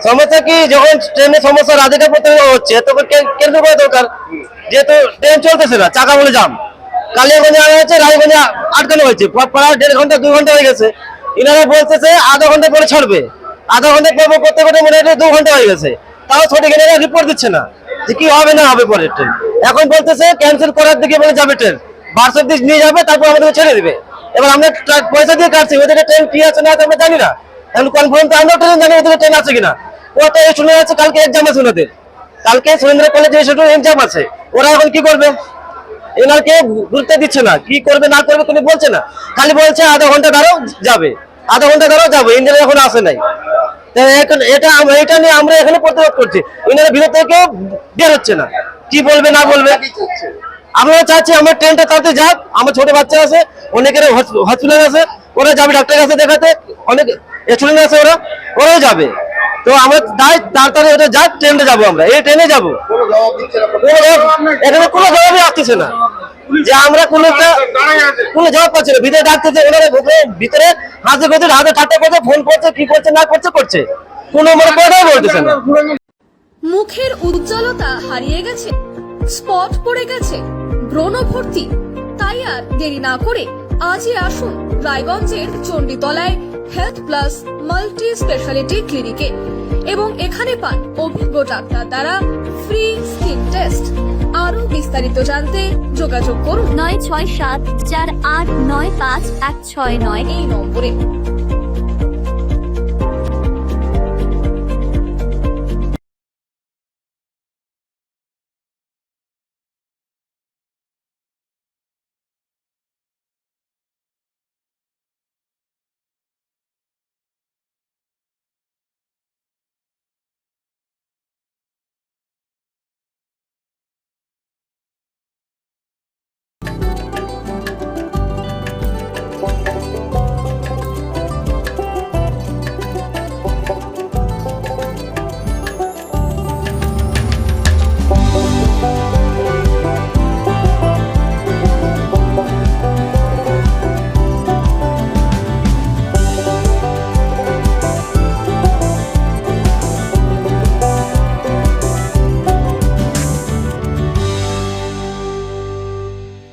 সমস্যা কি, যখন ট্রেনের সমস্যা রাধিকা প্রতিদিন হচ্ছে তখন কেন্দ্র করা দরকার, যেহেতু ট্রেন চলতেছে না, চাকা বলে জাম। কালিয়াগঞ্জে আনা হয়েছে, রায়গঞ্জে আটকানো হয়েছে, প্রায় 1.5 ঘন্টা 2 ঘন্টা হয়ে গেছে। ইনারা বলতেছে আধা ঘন্টা পরে ছাড়বে, আধা ঘন্টা পর করতে করতে মনে হয় 2 ঘন্টা হয়ে গেছে, তাও সঠিক এনারা রিপোর্ট দিচ্ছে না যে কি হবে না হবে পরে ট্রেন। এখন বলতেছে ক্যান্সেল করার দিকে বলে যাবে ট্রেন, বার্সার দিক নিয়ে যাবে, তারপর আমাদেরকে ছেড়ে দিবে। এবার আমরা পয়সা দিয়ে কাটছি, ওদের ট্রেন কি আছে না আছে আমরা জানি না। এখন কনফার্ম তো আমরা ট্রেন জানি ওদের ট্রেন আছে কিনা। ওরা তো শুনে যাচ্ছে কালকে এক্সাম আছে ওদের, কালকে সুরেন্দ্র কলেজে সেটা এক্সাম আছে। ওরা এখন কি করবে, এনারকে গুরুত্ব দিচ্ছে না, কি করবে না করবে তুমি বলছে না, খালি বলছে আধা ঘন্টা দাঁড়াও যাবে, আধা ঘন্টা দাঁড়াও যাবে। ইন্ডিয়া এখন আসে নাই, এটা নিয়ে আমরা এখানে প্রতিরোধ করছি। ইনারা ভিতর থেকে বের হচ্ছে না, কি বলবে না বলবে। আমরা চাচ্ছি আমার ট্রেনটা তাড়াতাড়ি যাক, আমার ছোট বাচ্চা আছে, অনেকের হসপিটাল আছে, ওরা যাবে ডাক্তারের কাছে দেখাতে, অনেক স্টুডেন্ট আছে, ওরাও যাবে। তো আমরা তাড়াতাড়ি ওটা যাক, ট্রেনে যাবো, আমরা এই ট্রেনে যাবো। এখানে কোনো জবাবই আসতেছে না, যে আমরা কোনো জবাব পাচ্ছি না। ভিতরে ডাকতেছে, ওনারা ভিতরে হাতে করছে, হাতে ঠাট্টা করছে, ফোন করছে, কি করছে না করছে কোনো মানে কথাই বলতেছে না। মুখের উজ্জ্বলতা হারিয়ে গেছে, স্পট পড়ে গেছে, ব্রণ ভর্তি, তাই আর দেরি না করে আজই আসুন রায়গঞ্জের চণ্ডীতলায় হেলথ প্লাস মাল্টি স্পেশালিটি ক্লিনিকে এবং এখানে পান অভিজ্ঞ ডাক্তার দ্বারা ফ্রি স্কিন টেস্ট। আরো বিস্তারিত জানতে যোগাযোগ করুন 96748956169 এই নম্বরে।